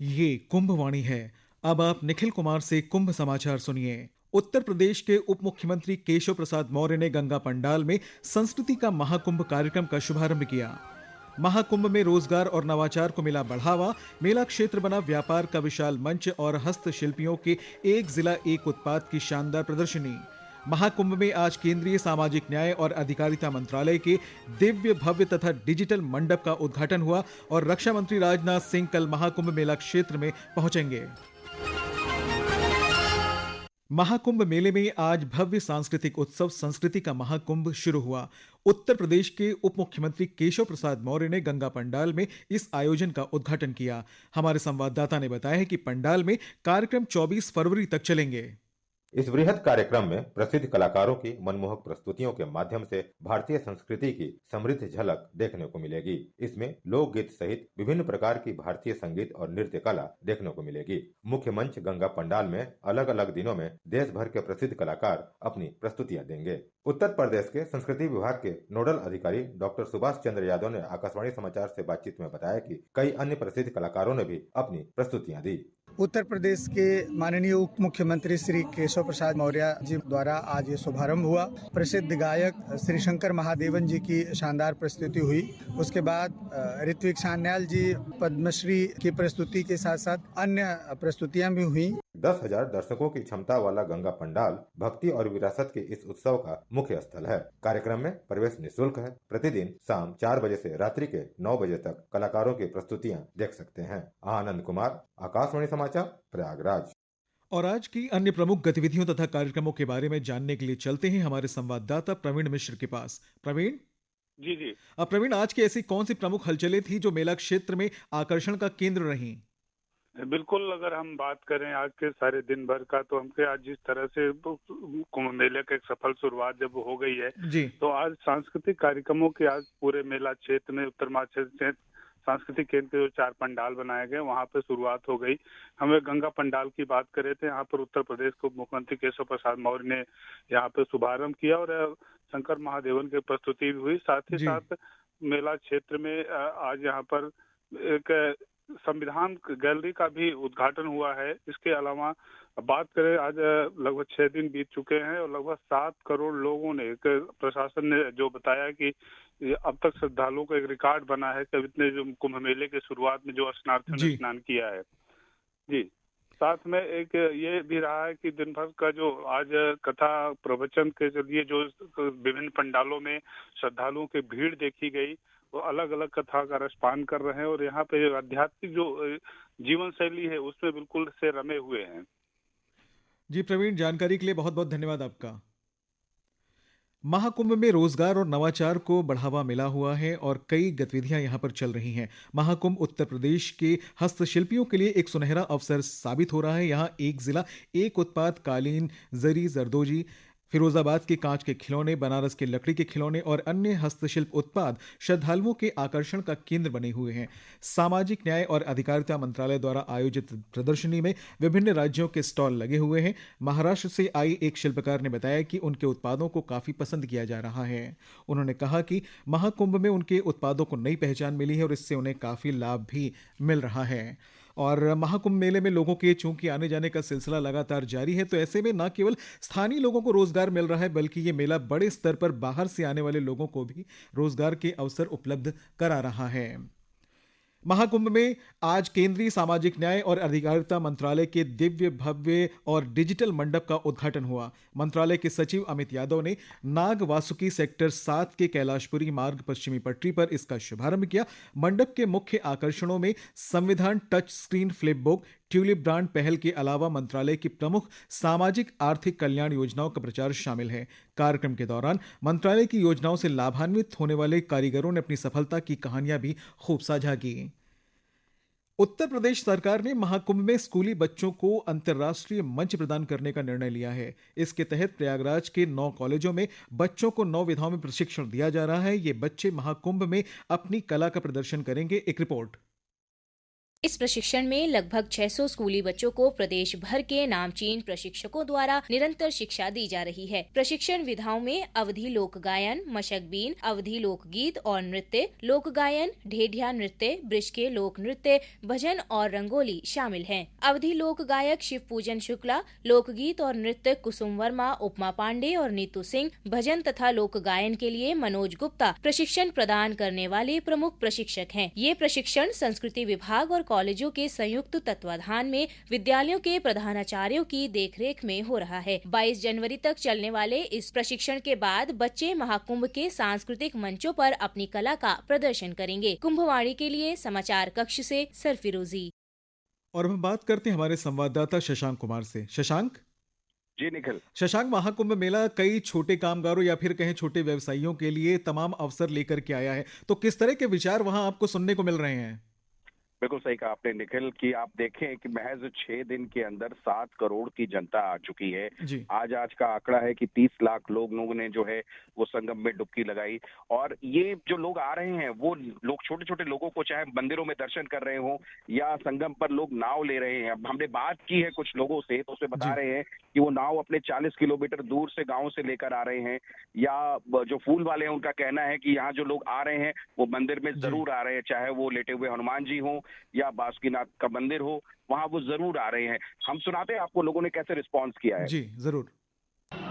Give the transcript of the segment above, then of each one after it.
ये कुंभवाणी है। अब आप निखिल कुमार से कुंभ समाचार सुनिए। उत्तर प्रदेश के उप मुख्यमंत्री केशव प्रसाद मौर्य ने गंगा पंडाल में संस्कृति का महाकुंभ कार्यक्रम का शुभारंभ किया। महाकुंभ में रोजगार और नवाचार को मिला बढ़ावा। मेला क्षेत्र बना व्यापार का विशाल मंच और हस्तशिल्पियों के एक जिला एक उत्पाद की शानदार प्रदर्शनी। महाकुंभ में आज केंद्रीय सामाजिक न्याय और अधिकारिता मंत्रालय के दिव्य भव्य तथा डिजिटल मंडप का उद्घाटन हुआ और रक्षा मंत्री राजनाथ सिंह कल महाकुंभ मेला क्षेत्र में पहुंचेंगे। महाकुंभ मेले में आज भव्य सांस्कृतिक उत्सव संस्कृति का महाकुंभ शुरू हुआ। उत्तर प्रदेश के उप मुख्यमंत्री केशव प्रसाद मौर्य ने गंगा पंडाल में इस आयोजन का उद्घाटन किया। हमारे संवाददाता ने बताया है कि पंडाल में कार्यक्रम 24 फरवरी तक चलेंगे। इस वृहद कार्यक्रम में प्रसिद्ध कलाकारों की मनमोहक प्रस्तुतियों के माध्यम से भारतीय संस्कृति की समृद्ध झलक देखने को मिलेगी। इसमें लोकगीत सहित विभिन्न प्रकार की भारतीय संगीत और नृत्य कला देखने को मिलेगी। मुख्य मंच गंगा पंडाल में अलग अलग दिनों में देश भर के प्रसिद्ध कलाकार अपनी प्रस्तुतियां देंगे। उत्तर प्रदेश के संस्कृति विभाग के नोडल अधिकारी डॉक्टर सुभाष चंद्र यादव ने आकाशवाणी समाचार से बातचीत में बताया कि कई अन्य प्रसिद्ध कलाकारों ने भी अपनी प्रस्तुतियां दी। उत्तर प्रदेश के माननीय उप मुख्यमंत्री श्री केशव प्रसाद मौर्य जी द्वारा आज ये शुभारंभ हुआ। प्रसिद्ध गायक श्री शंकर महादेवन जी की शानदार प्रस्तुति हुई। उसके बाद ऋत्विक सान्याल जी पद्मश्री की प्रस्तुति के साथ साथ अन्य प्रस्तुतियां भी हुई। 10,000 दर्शकों की क्षमता वाला गंगा पंडाल भक्ति और विरासत के इस उत्सव का मुख्य स्थल है। कार्यक्रम में प्रवेश निःशुल्क है। प्रतिदिन शाम 4 बजे से रात्रि के 9 बजे तक कलाकारों की प्रस्तुतियां देख सकते हैं। आनंद कुमार, आकाशवाणी समाचार, प्रयागराज। और आज की अन्य प्रमुख गतिविधियों तथा कार्यक्रमों के बारे में जानने के लिए चलते हैं हमारे संवाददाता प्रवीण मिश्र के पास। प्रवीण जी। अब प्रवीण, आज की ऐसी कौन सी प्रमुख हलचलें थी जो मेला क्षेत्र में आकर्षण का केंद्र रहीं? बिल्कुल, अगर हम बात करें आज के सारे दिन भर का, तो हमके आज जिस तरह से कुंभ मेले का एक सफल शुरुआत जब हो गई है जी, तो आज सांस्कृतिक कार्यक्रमों के आज पूरे मेला क्षेत्र में उत्तर क्षेत्र सांस्कृतिक केंद्र के जो 4 पंडाल बनाए गए वहां पे शुरुआत हो गई। हमें गंगा पंडाल की बात करें थे, यहाँ पर उत्तर प्रदेश के उप मुख्यमंत्री केशव प्रसाद मौर्य ने यहाँ पे शुभारंभ किया और शंकर महादेवन की प्रस्तुति भी हुई। साथ ही साथ मेला क्षेत्र में आज यहाँ पर एक संविधान गैलरी का भी उद्घाटन हुआ है। इसके अलावा बात करें, आज लगभग 6 दिन बीत चुके हैं और लगभग 7 करोड़ लोगों ने, प्रशासन ने जो बताया कि अब तक श्रद्धालुओं का एक रिकॉर्ड बना है कि इतने जो कुंभ मेले के शुरुआत में जो स्नार्थियों ने स्नान किया है। जी, साथ में एक ये भी रहा है कि दिन भर का जो आज कथा प्रवचन के जरिए जो विभिन्न पंडालों में श्रद्धालुओं की भीड़ देखी गई, वो अलग अलग कथा का रसपान कर रहे हैं और यहाँ पे आध्यात्मिक जो जीवन शैली है उसमें बिल्कुल से रमे हुए हैं। जी प्रवीण, जानकारी के लिए बहुत बहुत धन्यवाद आपका। महाकुंभ में रोजगार और नवाचार को बढ़ावा मिला हुआ है और कई गतिविधियां यहां पर चल रही हैं। महाकुंभ उत्तर प्रदेश के हस्तशिल्पियों के लिए एक सुनहरा अवसर साबित हो रहा है। यहां एक जिला एक उत्पाद, कालीन, जरी, जरदोजी, फिरोजाबाद के कांच के खिलौने, बनारस के लकड़ी के खिलौने और अन्य हस्तशिल्प उत्पाद श्रद्धालुओं के आकर्षण का केंद्र बने हुए हैं। सामाजिक न्याय और अधिकारिता मंत्रालय द्वारा आयोजित प्रदर्शनी में विभिन्न राज्यों के स्टॉल लगे हुए हैं। महाराष्ट्र से आई एक शिल्पकार ने बताया कि उनके उत्पादों को काफी पसंद किया जा रहा है। उन्होंने कहा कि महाकुंभ में उनके उत्पादों को नई पहचान मिली है और इससे उन्हें काफी लाभ भी मिल रहा है। और महाकुंभ मेले में लोगों के चूंकि आने जाने का सिलसिला लगातार जारी है, तो ऐसे में न केवल स्थानीय लोगों को रोजगार मिल रहा है, बल्कि ये मेला बड़े स्तर पर बाहर से आने वाले लोगों को भी रोजगार के अवसर उपलब्ध करा रहा है। महाकुंभ में आज केंद्रीय सामाजिक न्याय और अधिकारिता मंत्रालय के दिव्य भव्य और डिजिटल मंडप का उद्घाटन हुआ। मंत्रालय के सचिव अमित यादव ने नाग वासुकी सेक्टर 7 के कैलाशपुरी मार्ग पश्चिमी पटरी पर इसका शुभारंभ किया। मंडप के मुख्य आकर्षणों में संविधान touch screen flip book, tulip brand पहल के अलावा मंत्रालय की प्रमुख सामाजिक आर्थिक कल्याण योजनाओं का प्रचार शामिल है। कार्यक्रम के दौरान मंत्रालय की योजनाओं से लाभान्वित होने वाले कारीगरों ने अपनी सफलता की कहानियां भी खूब साझा की। उत्तर प्रदेश सरकार ने महाकुंभ में स्कूली बच्चों को अंतर्राष्ट्रीय मंच प्रदान करने का निर्णय लिया है। इसके तहत प्रयागराज के 9 कॉलेजों में बच्चों को 9 विधाओं में प्रशिक्षण दिया जा रहा है। ये बच्चे महाकुंभ में अपनी कला का प्रदर्शन करेंगे। एक रिपोर्ट। इस प्रशिक्षण में लगभग 600 स्कूली बच्चों को प्रदेश भर के नामचीन प्रशिक्षकों द्वारा निरंतर शिक्षा दी जा रही है। प्रशिक्षण विधाओं में अवधी लोक गायन, मशकबीन, अवधी लोकगीत और नृत्य, लोक गायन, ढेढिया नृत्य, ब्रिज के लोक नृत्य, भजन और रंगोली शामिल हैं। अवधी लोक गायक शिव पूजन शुक्ला, लोकगीत और नृत्य कुसुम वर्मा, उपमा पांडे और नीतू सिंह, भजन तथा लोक गायन के लिए मनोज गुप्ता प्रशिक्षण प्रदान करने वाले प्रमुख प्रशिक्षक हैं। ये प्रशिक्षण संस्कृति विभाग और कॉलेजों के संयुक्त तत्वाधान में विद्यालयों के प्रधानाचार्यों की देखरेख में हो रहा है। 22 जनवरी तक चलने वाले इस प्रशिक्षण के बाद बच्चे महाकुंभ के सांस्कृतिक मंचों पर अपनी कला का प्रदर्शन करेंगे। कुंभवाणी के लिए समाचार कक्ष से सरफिरोजी। और हम बात करते हैं हमारे संवाददाता शशांक कुमार से। शशांक जी निखिल। शशांक, महाकुंभ मेला कई छोटे कामगारों या फिर कहें छोटे व्यवसायियों के लिए तमाम अवसर लेकर के आया है, तो किस तरह के विचार वहां आपको सुनने को मिल रहे हैं? बिल्कुल सही कहा आपने निखिल कि आप देखें कि महज 6 दिन के अंदर 7 करोड़ की जनता आ चुकी है। आज का आंकड़ा है कि 30 लाख लोगों ने जो है वो संगम में डुबकी लगाई। और ये जो लोग आ रहे हैं वो लोग छोटे छोटे लोगों को चाहे मंदिरों में दर्शन कर रहे हो या संगम पर लोग नाव ले रहे हैं। अब हमने बात की है कुछ लोगों से तो उसे बता रहे हैं कि वो नाव अपने 40 किलोमीटर दूर से गाँव से लेकर आ रहे हैं। या जो फूल वाले हैं उनका कहना है कि यहाँ जो लोग आ रहे हैं वो मंदिर में जरूर आ रहे हैं, चाहे वो लेटे हुए हनुमान जी हो या बासुकीनाथ का मंदिर हो, वहाँ वो जरूर आ रहे हैं। हम सुनाते हैं आपको लोगों ने कैसे रिस्पांस किया है। जी जरूर।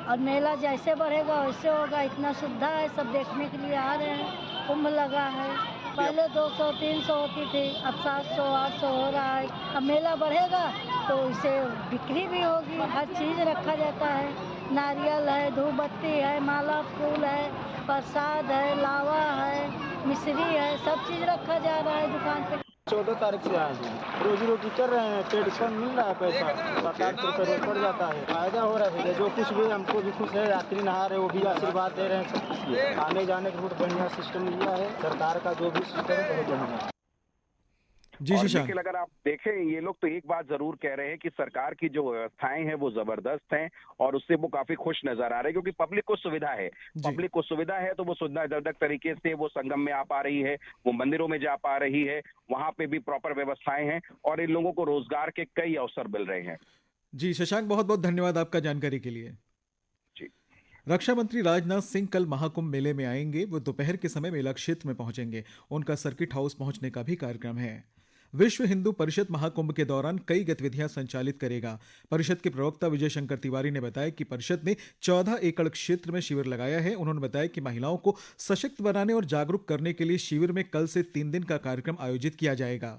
और मेला जैसे बढ़ेगा वैसे होगा, इतना सुविधा है, सब देखने के लिए आ रहे हैं। कुंभ लगा है, पहले 200-300 होती थी, अब 700-800 हो रहा है। अब मेला बढ़ेगा तो इसे बिक्री भी होगी, हर चीज रखा जाता है। नारियल है, धूप बत्ती है, माला फूल है, प्रसाद है, लावा है, मिश्री है, सब चीज रखा जा रहा है दुकान पे। 14 तारीख से आए हैं, रोजी रोटी कर रहे हैं, पेट पर मिल रहा है पैसा, 7-8 रुपये रोज पड़ जाता है, फायदा हो रहा है। जो कुछ भी हमको भी खुश है, यात्री नहा रहे वो भी आशीर्वाद दे रहे हैं सब कुछ। आने जाने का बहुत बढ़िया सिस्टम लिया है सरकार का, जो भी सिस्टम है बहुत बढ़िया। जी शशांक, अगर आप देखें ये लोग तो एक बात जरूर कह रहे हैं कि सरकार की जो व्यवस्थाएं हैं वो जबरदस्त हैं और उससे वो काफी खुश नजर आ रहे हैं, क्योंकि पब्लिक को सुविधा है। पब्लिक को सुविधा है तो वो सुविधाजनक तरीके से वो संगम में आ पा रही है, वो मंदिरों में जा पा रही है, वहां पे भी प्रॉपर व्यवस्थाएं हैं और इन लोगों को रोजगार के कई अवसर मिल रहे हैं। जी शशांक, बहुत बहुत धन्यवाद आपका जानकारी के लिए। रक्षा मंत्री राजनाथ सिंह कल महाकुंभ मेले में आएंगे। वो दोपहर के समय मेला क्षेत्र में पहुंचेंगे। उनका सर्किट हाउस पहुंचने का भी कार्यक्रम है। विश्व हिंदू परिषद महाकुंभ के दौरान कई गतिविधियां संचालित करेगा। परिषद के प्रवक्ता विजय शंकर तिवारी ने बताया कि परिषद ने 14 एकड़ क्षेत्र में शिविर लगाया है। उन्होंने बताया कि महिलाओं को सशक्त बनाने और जागरूक करने के लिए शिविर में कल से 3 दिन का कार्यक्रम आयोजित किया जाएगा।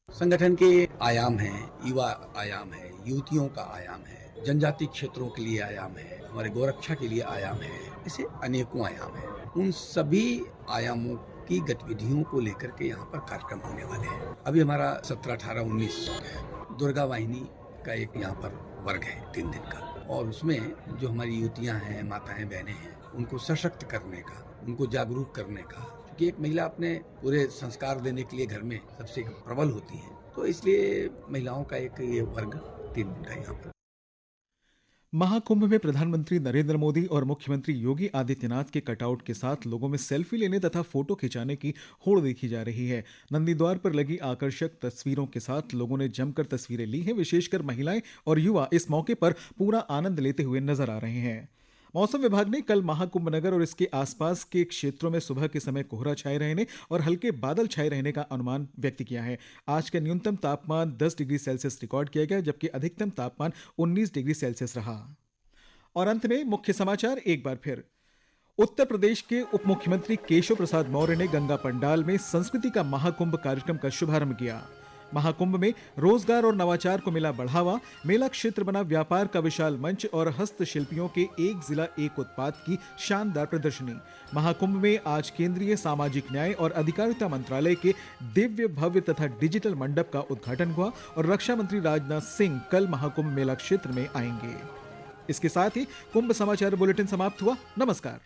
संगठन के आयाम है, युवा आयाम है, युवतियों का आयाम है, जनजाति क्षेत्रों के लिए आयाम है, हमारे गोरक्षा के लिए आयाम है, ऐसे अनेकों आयाम है। उन सभी आयामों की गतिविधियों को लेकर के यहाँ पर कार्यक्रम होने वाले हैं। अभी हमारा 17, 18, 19 दुर्गा वाहिनी का एक यहाँ पर वर्ग है 3 दिन का, और उसमें जो हमारी युवतियाँ हैं, माताएं, बहनें हैं, उनको सशक्त करने का, उनको जागरूक करने का, क्योंकि एक महिला अपने पूरे संस्कार देने के लिए घर में सबसे प्रबल होती है, तो इसलिए महिलाओं का एक ये वर्ग 3 दिन का यहाँ पर। महाकुंभ में प्रधानमंत्री नरेंद्र मोदी और मुख्यमंत्री योगी आदित्यनाथ के कटआउट के साथ लोगों में सेल्फी लेने तथा फोटो खिंचाने की होड़ देखी जा रही है। नंदी द्वार पर लगी आकर्षक तस्वीरों के साथ लोगों ने जमकर तस्वीरें ली हैं। विशेषकर महिलाएं और युवा इस मौके पर पूरा आनंद लेते हुए नजर आ रहे हैं। मौसम विभाग ने कल महाकुंभ नगर और इसके आसपास के क्षेत्रों में सुबह के समय कोहरा छाए रहने और हल्के बादल छाए रहने का अनुमान व्यक्त किया है। आज का न्यूनतम तापमान 10 डिग्री सेल्सियस रिकॉर्ड किया गया, जबकि अधिकतम तापमान 19 डिग्री सेल्सियस रहा। और अंत में मुख्य समाचार एक बार फिर। उत्तर प्रदेश के उप मुख्यमंत्री केशव प्रसाद मौर्य ने गंगा पंडाल में संस्कृति का महाकुंभ कार्यक्रम का शुभारंभ किया। महाकुंभ में रोजगार और नवाचार को मिला बढ़ावा। मेला क्षेत्र बना व्यापार का विशाल मंच और हस्तशिल्पियों के एक जिला एक उत्पाद की शानदार प्रदर्शनी। महाकुंभ में आज केंद्रीय सामाजिक न्याय और अधिकारिता मंत्रालय के दिव्य भव्य तथा डिजिटल मंडप का उद्घाटन हुआ और रक्षा मंत्री राजनाथ सिंह कल महाकुंभ मेला क्षेत्र में आएंगे। इसके साथ ही कुंभ समाचार बुलेटिन समाप्त हुआ। नमस्कार।